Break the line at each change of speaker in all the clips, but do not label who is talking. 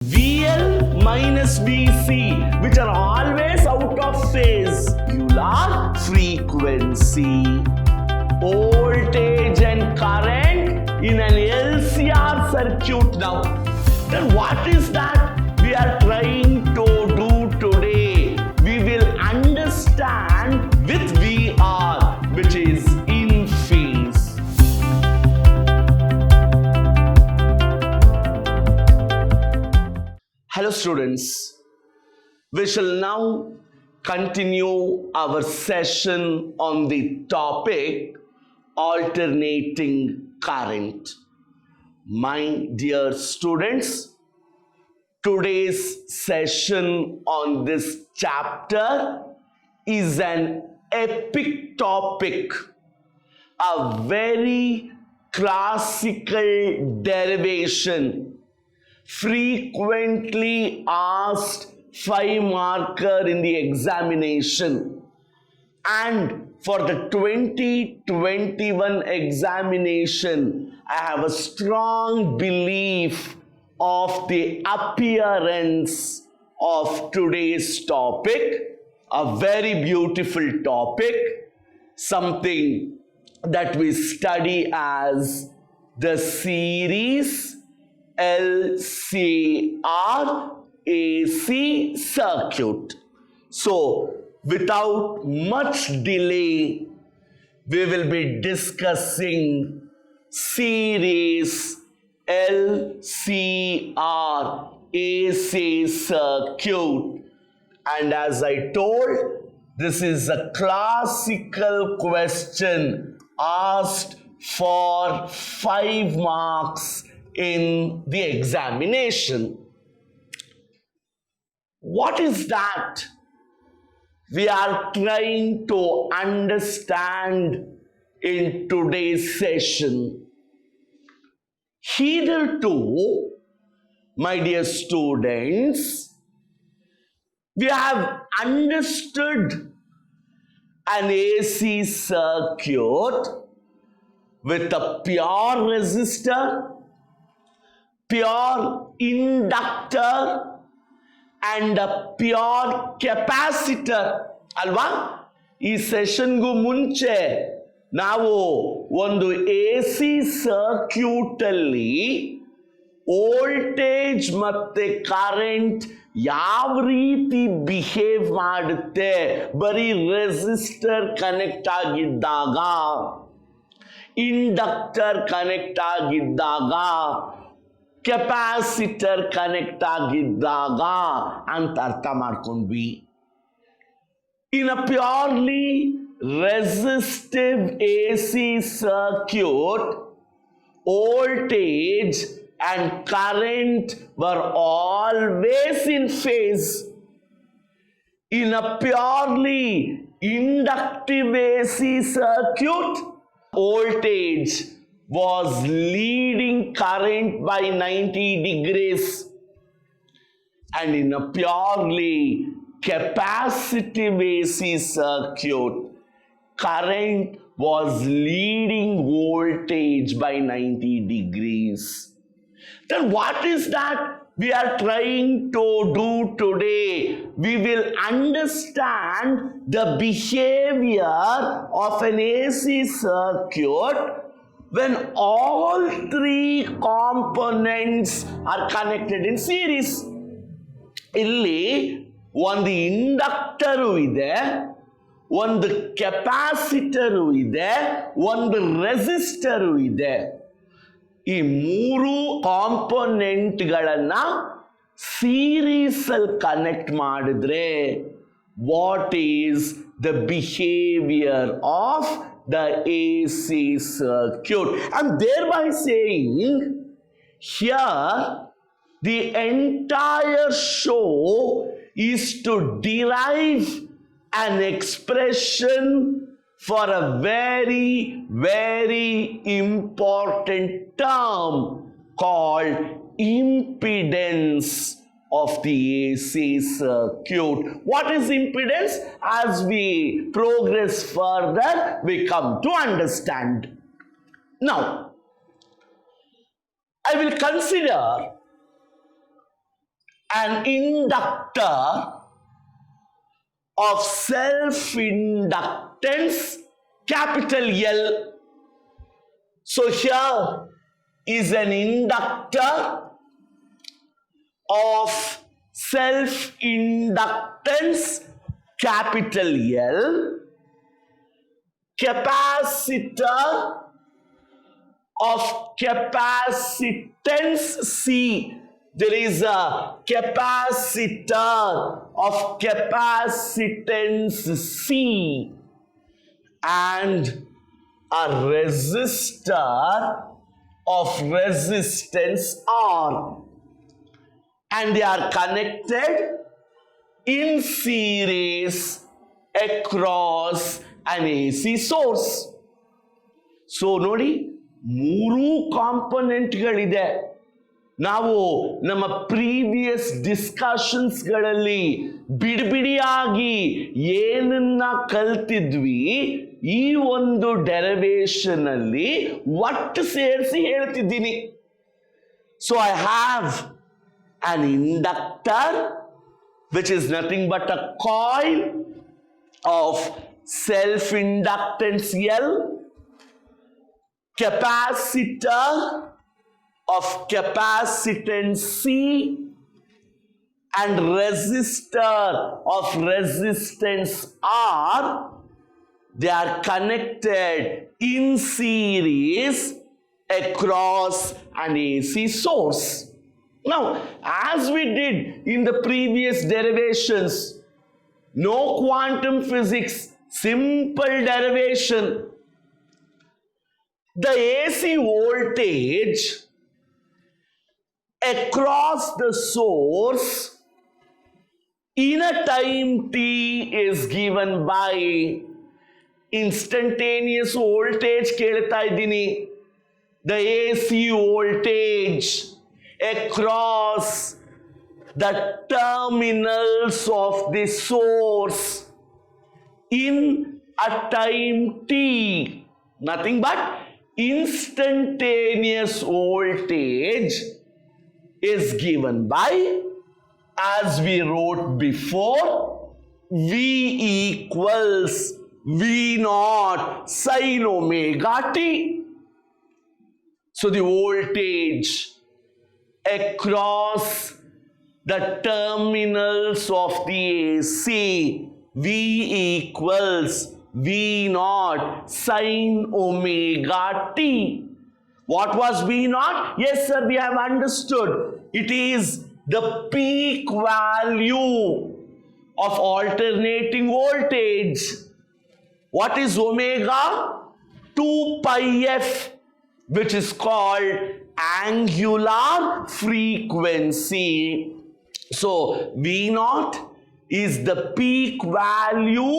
VL minus VC, which are always out of phase. You'll are frequency, voltage and current in an LCR circuit now. Then what is that we are trying to do today? We will understand with VR, which is in phase. Hello students, we shall now continue our session on the topic alternating current. My dear students, today's session on this chapter is an epic topic, a very classical derivation, frequently asked 5-marker in the examination, and for the 2021 examination, I have a strong belief of the appearance of today's topic, a very beautiful topic, something that we study as the series LCR AC circuit. So, without much delay, we will be discussing series LCR AC circuit. And as I told, this is a classical question asked for 5 marks in the examination. What is that we are trying to understand in today's session? Hitherto, my dear students, we have understood an AC circuit with a pure resistor, pure inductor and a pure capacitor. Alva? Ee session gu munche ನಾವು ಒಂದು AC circuit ಅಲ್ಲಿ voltage ಮತ್ತೆ current ಯಾವ ರೀತಿ behave ಮಾಡುತ್ತೆ ಬರೀ resistor connect ಆಗಿದ್ದಾಗ, inductor connect ಆಗಿದ್ದಾಗ, ಕೆಪಾಸಿಟರ್ ಕನೆಕ್ಟ್ ಆಗಿದ್ದಾಗ ಅಂತ ಅರ್ಥ ಮಾಡ್ಕೊಂಡ್ವಿ. In a purely resistive AC circuit, voltage and current were always in phase. In a purely inductive AC circuit, voltage was leading current by 90 degrees, and in a purely capacitive AC circuit, current was leading voltage by 90 degrees. Then what is that we are trying to do today? We will understand the behavior of an AC circuit when all 3 components are connected in series. ಇಲ್ಲಿ ಒಂದು ಇಂಡಕ್ಟರು ಇದೆ, ಒಂದು capacitor ಇದೆ, ಒಂದು ರೆಸಿಸ್ಟರು ಇದೆ. ಈ 3 ಕಾಂಪೊನೆಂಟ್ಗಳನ್ನ series ಅಲ್ಲಿ connect ಮಾಡಿದ್ರೆ what is the behaviour of the AC circuit? I'm thereby saying here the entire show is to derive an expression for a very, very important term called impedance of the AC circuit. What is impedance? As we progress further, we come to understand. Now, I will consider an inductor of self-inductance, capital L. So here is an inductor of self-inductance, capital L, capacitor of capacitance C. There is a capacitor of capacitance C and a resistor of resistance R, and they are connected in series across an AC source. So ನೋಡಿ, ಮೂರು ಕಾಂಪೊನೆಂಟ್ಗಳಿದೆ. ನಾವು ನಮ್ಮ previous ಡಿಸ್ಕಷನ್ಸ್ಗಳಲ್ಲಿ ಬಿಡಿಬಿಡಿಯಾಗಿ ಏನನ್ನ ಕಲ್ತಿದ್ವಿ, ಈ ಒಂದು derivation ಅಲ್ಲಿ ಒಟ್ಟು ಸೇರಿಸಿ ಹೇಳ್ತಿದ್ದೀನಿ. So I have an inductor, which is nothing but a coil of self-inductance L, capacitor of capacitance C, and resistor of resistance R. They are connected in series across an AC source. Now, as we did in the previous derivations, no quantum physics, simple derivation. The AC voltage across the source in a time t is given by instantaneous voltage. ಕೇಳ್ತಾ ಇದ್ದೀನಿ, the AC voltage across the terminals of the source in a time t, nothing but instantaneous voltage is given by, as we wrote before, V equals V naught sin omega t. So the voltage across the terminals of the AC, V equals V naught sin omega t. What was V naught? Yes, sir, we have understood. It is the peak value of alternating voltage. What is omega? 2 pi f, which is called angular frequency. So V naught is the peak value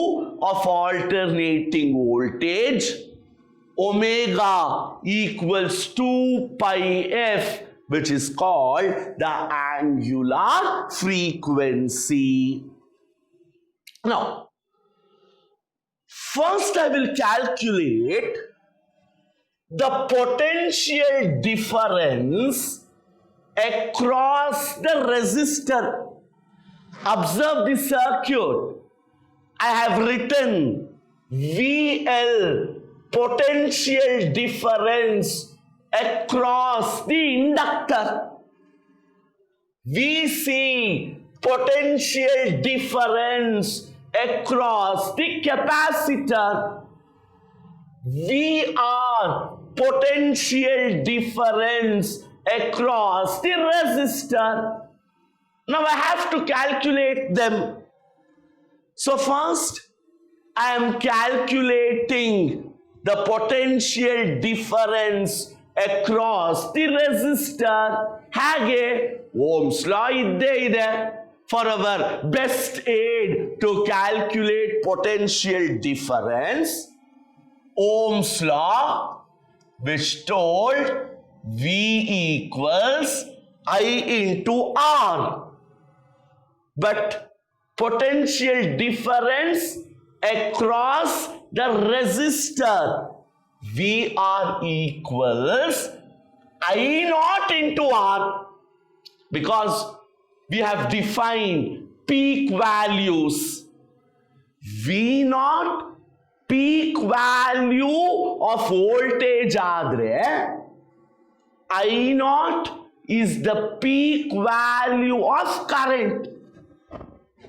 of alternating voltage. Omega equals 2 pi f, which is called the angular frequency. Now, first I will calculate the potential difference across the resistor. Observe the circuit. I have written VL, potential difference across the inductor. VC, potential difference across the capacitor. VR, potential difference across the resistor. Now I have to calculate them. So first I am calculating the potential difference across the resistor. Hage Ohm's law idde ide. For our best aid to calculate potential difference, Ohm's law, which told V equals I into R. But potential difference across the resistor, VR equals I naught into R, because we have defined peak values. V naught peak value of voltage adre, I naught is the peak value of current.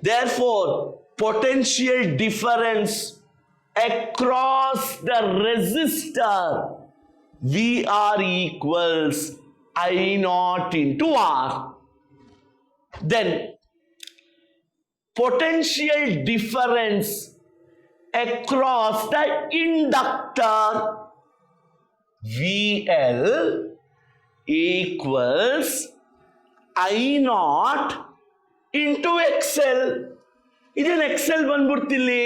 Therefore, potential difference across the resistor VR equals I naught into R. Then, potential difference across the inductor VL equals I naught into XL. Idan XL bandubiಡ್ತಿಲ್ಲಿ.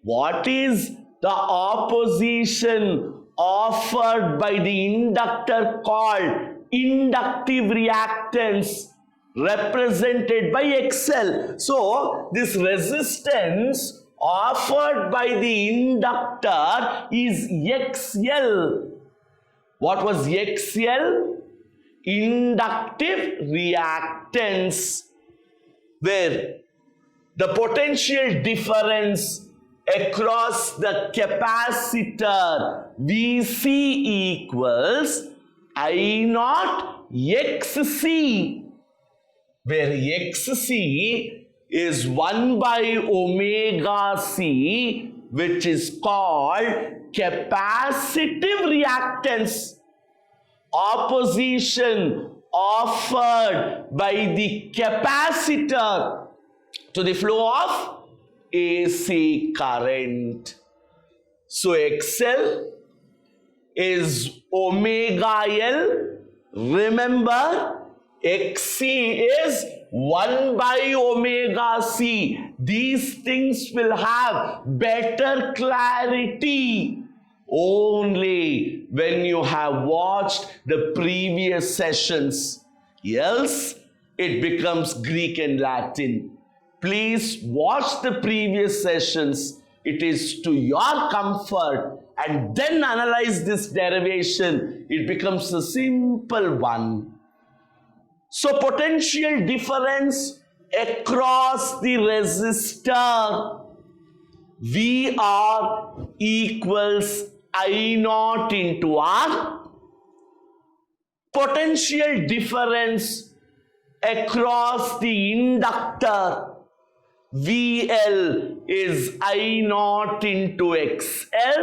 What is the opposition offered by the inductor called inductive reactance, represented by XL? So, this resistance offered by the inductor is XL. What was XL? Inductive reactance, where the potential difference across the capacitor VC equals I naught XC, where XC is 1 by omega C, which is called capacitive reactance. Opposition offered by the capacitor to the flow of AC current. So XL is omega L. Remember, XC is 1 by omega C. These things will have better clarity only when you have watched the previous sessions. Else, it becomes Greek and Latin. Please watch the previous sessions. It is to your comfort, and then analyze this derivation. It becomes a simple one. So, potential difference across the resistor VR equals I naught into R. Potential difference across the inductor VL is I naught into XL,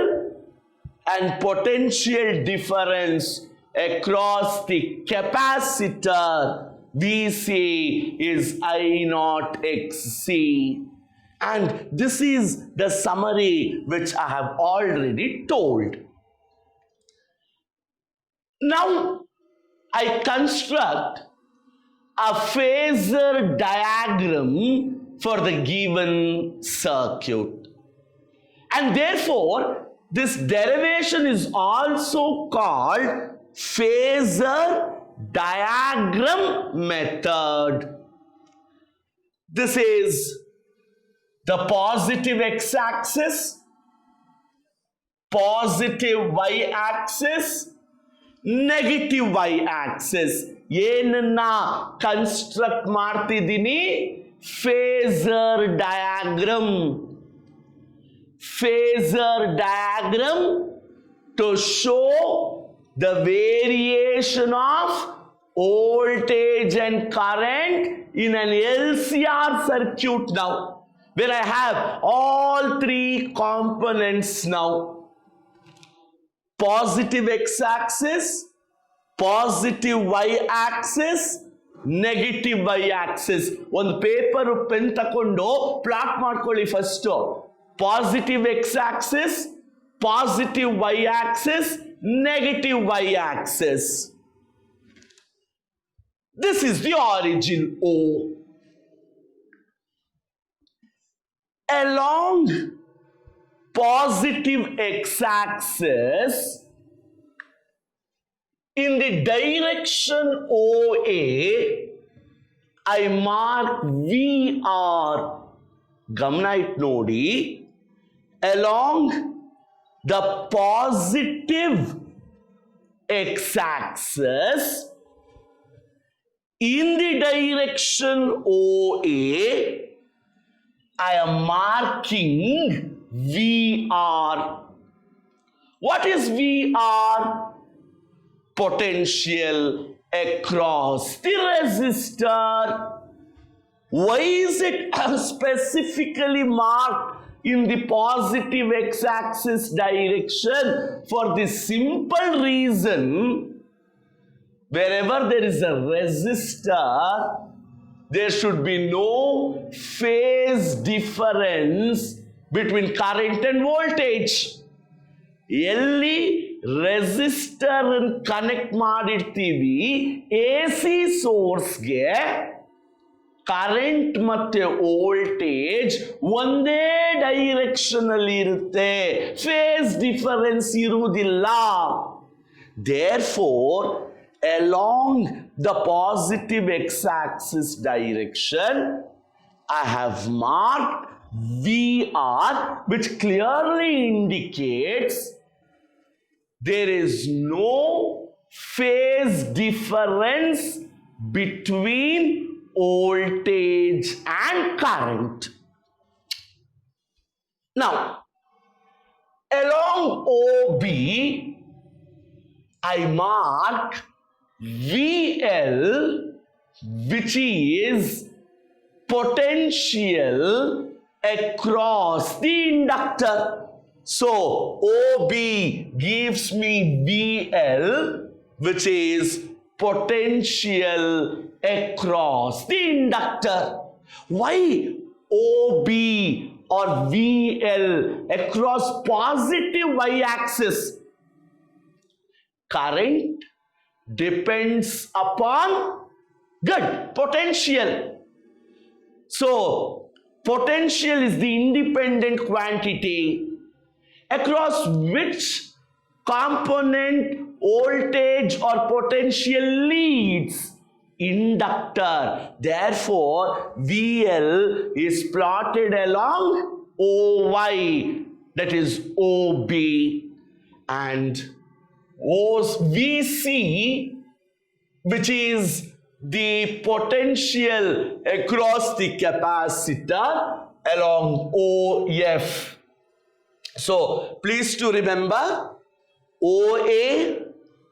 and potential difference across the capacitor VC is I naught XC. And this is the summary which I have already told. Now, I construct a phasor diagram for the given circuit. And therefore, this derivation is also called phasor diagram method. This is the positive x-axis, positive y-axis, negative y-axis. Yenna construct martidini phasor diagram. Phasor diagram to show the variation of voltage and current in an LCR circuit now, where I have all three components now. Positive x-axis, positive y-axis, negative y-axis. One paper pen takondo plot ಮಾಡ್ಕೊಳ್ಳಿ first. Positive x-axis, positive y-axis, negative y-axis. This is the origin O. Along positive x-axis, in the direction OA, I mark VR. Gamna it nodi. Along the positive x-axis, In the direction OA, I am marking VR. What is VR? Potential across the resistor. Why is it specifically marked in the positive x-axis direction? For the simple reason, wherever there is a resistor, there should be no phase difference between current and voltage. Elli resistor connect ಮಾಡಿರ್ತೀವಿ AC source-ಗೆ current ಮತ್ತೆ voltage ಒಂದೇ direction ಅಲ್ಲಿ ಇರುತ್ತೆ, face difference ಇರುವುದಿಲ್ಲ. Therefore, along the positive x-axis direction, I have marked VR, which clearly indicates there is no phase difference between voltage and current. Now, along OB, I mark VL, which is potential across the inductor. So, OB gives me VL, which is potential across the inductor. Why OB or VL across positive y-axis? Current depends upon potential. So, potential is the independent quantity across which component voltage or potential leads? Inductor. Therefore, VL is plotted along OY, that is OB, and VC, which is the potential across the capacitor, along OF. So, please to remember, OA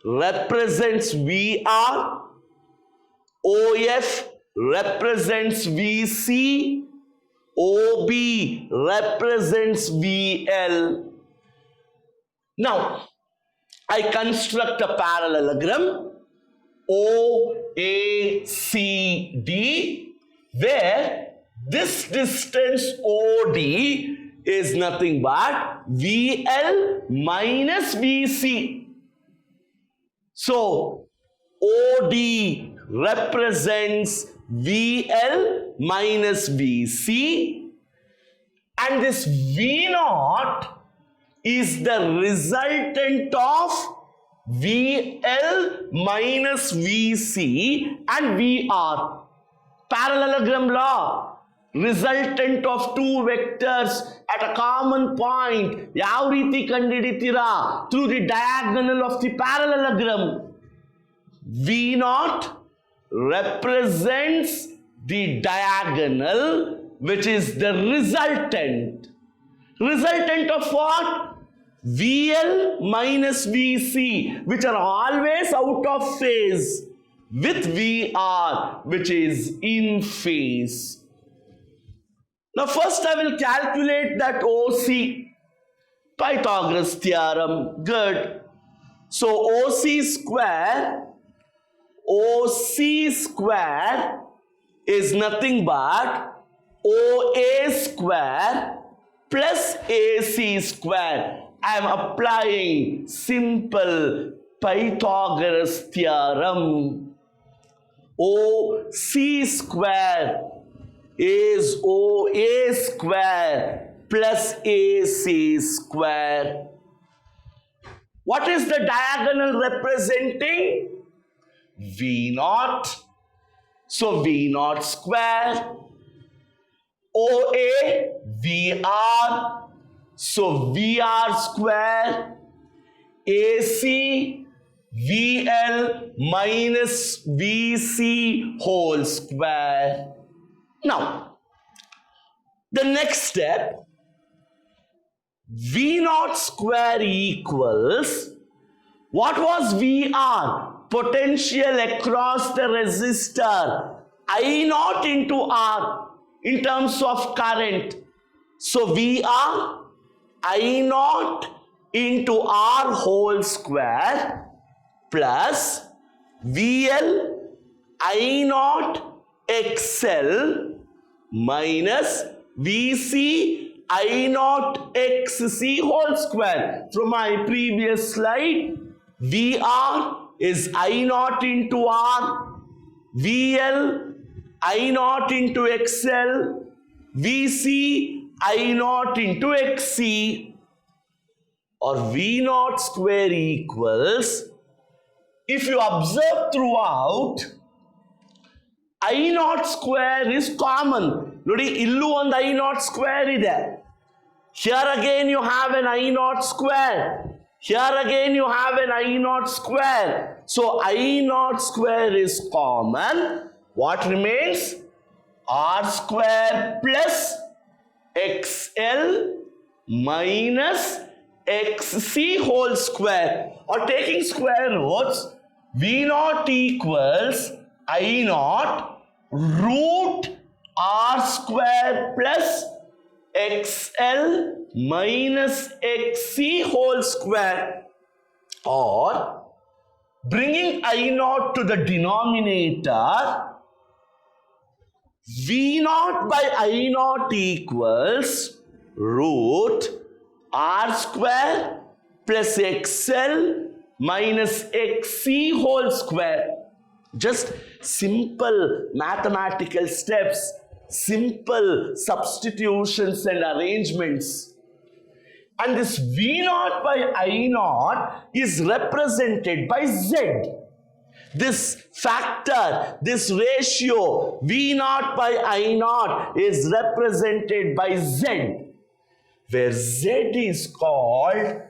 represents VR, OF represents VC, OB represents VL. Now, I construct a parallelogram OACD, where this distance OD is nothing but VL minus VC. So, OD represents VL minus VC, and this V0 is the resultant of VL minus VC and VR. Parallelogram law. Resultant of two vectors at a common point. ಯಾವ ರೀತಿ ಕಂಡುಹಿಡಿತೀರಾ? Through the diagonal of the parallelogram. V0 represents the diagonal, which is the resultant. Resultant of what? VL minus VC, which are always out of phase, with VR, which is in phase. Now, first I will calculate that OC. Pythagoras theorem. Good. So, OC square is nothing but OA square plus AC square. I am applying simple Pythagoras theorem. OC square is OA square plus AC square. What is the diagonal representing? V0. So V0 square. OA, VR. So VR square. AC, VL minus VC whole square. Now, the next step, V naught square equals, what was VR? Potential across the resistor, I naught into R in terms of current. So VR, I naught into R whole square plus VL, I naught XL minus VC, I naught XC whole square. From my previous slide, VR is I naught into R, VL, I naught into XL, VC, I naught into XC, or V naught square equals, if you observe throughout, I naught square is common. Nodi, illu one I naught square ide. Here again you have an I naught square. Here again you have an I naught square. So I naught square is common. What remains? R square plus XL minus XC whole square. Or taking square roots, V naught equals I naught root R square plus XL minus XC whole square, or bringing I naught to the denominator, V naught by I naught equals root R square plus XL minus XC whole square. Just simple mathematical steps, simple substitutions and arrangements. And this V naught by I naught is represented by Z. This factor, this ratio, V naught by I naught is represented by Z, where Z is called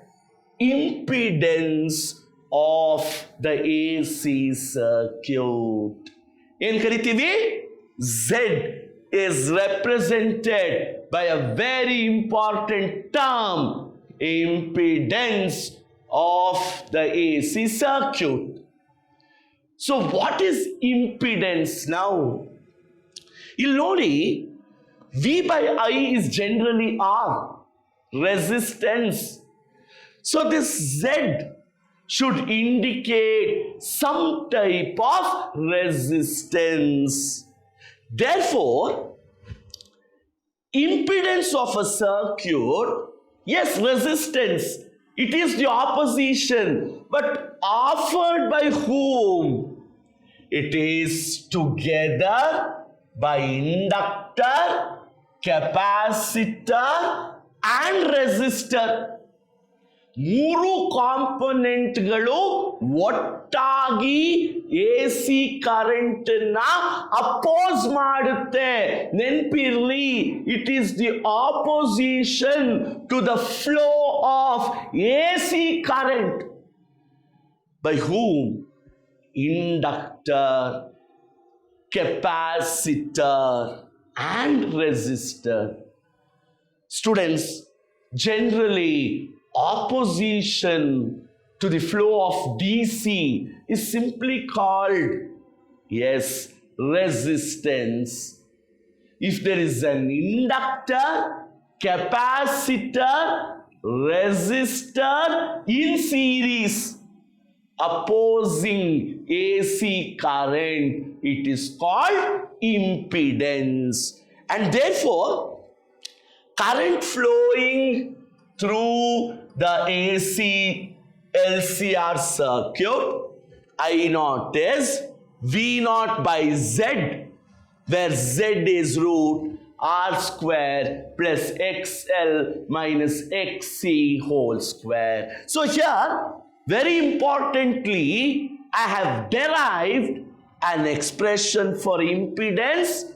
impedance of the AC circuit. In Karitivi, Z is represented by a very important term, impedance of the AC circuit. So what is impedance now? You'll notice V by I is generally R, resistance. So this Z should indicate some type of resistance. Therefore, impedance of a circuit, yes, resistance, it is the opposition, but offered by whom? It is together by inductor, capacitor and resistor. ಮೂರು ಕಾಂಪೊನೆಂಟ್ಗಳು ಒಟ್ಟಾಗಿ AC current ನ oppose ಮಾಡುತ್ತೆ. ನೆನಪಿರ್ಲಿ, it is the opposition to the flow of AC current. By whom? Inductor, capacitor and resistor. Students, generally opposition to the flow of DC is simply called, yes, resistance. If there is an inductor, capacitor, resistor in series opposing AC current, it is called impedance. And therefore, current flowing through the AC LCR circuit, I naught is V naught by Z, where Z is root R square plus XL minus XC whole square. So here, very importantly, I have derived an expression for impedance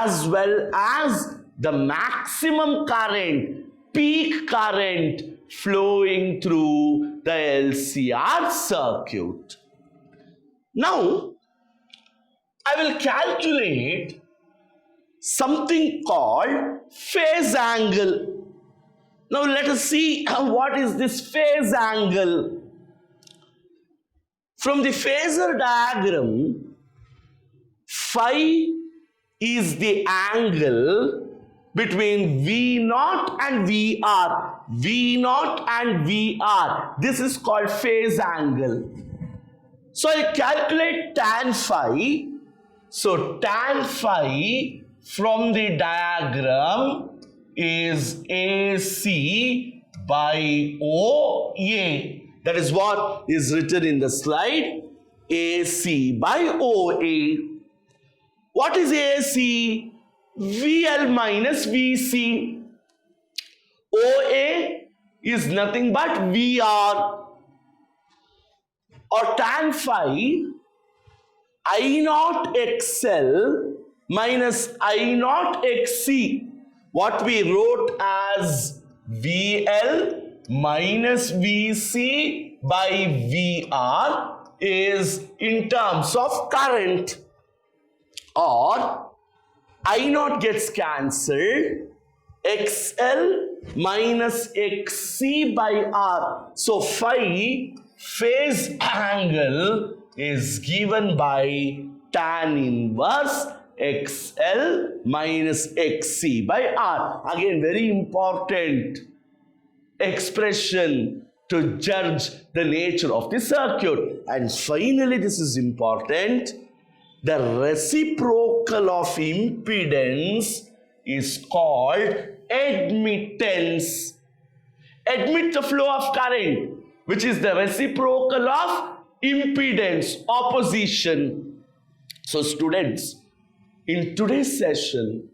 as well as the maximum current, peak current flowing through the LCR circuit. Now, I will calculate something called phase angle. Now, let us see what is this phase angle. From the Phasor diagram, phi is the angle between V0 and VR. V0 and VR. This is called phase angle. So I calculate tan phi. So tan phi from the diagram is AC by OA. That is what is written in the slide. AC by OA. What is AC? VL minus VC. OA is nothing but VR. Or tan phi I0 XL minus I0 XC. What we wrote as VL minus VC by VR is in terms of current. Or I0 gets cancelled, XL minus XC by R. So phi phase angle is given by tan inverse XL minus XC by R. Again, very important expression to judge the nature of the circuit. And finally, this is important. The reciprocal of impedance is called admittance. Admit the flow of current, which is the reciprocal of impedance, opposition. So students, in today's session,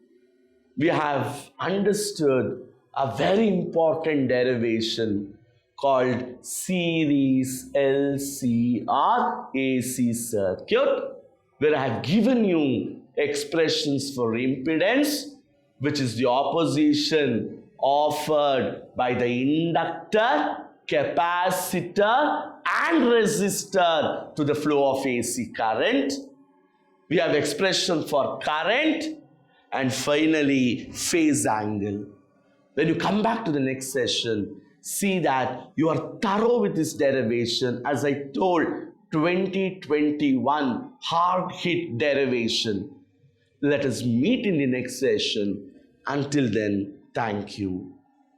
we have understood a very important derivation called series LCR AC circuit, where I have given you expressions for impedance, which is the opposition offered by the inductor, capacitor and resistor to the flow of AC current. We have expression for current and finally phase angle. When you come back to the next session, see that you are thorough with this derivation. As I told, 2021 hard hit derivation. Let us meet in the next session. Until then, thank you.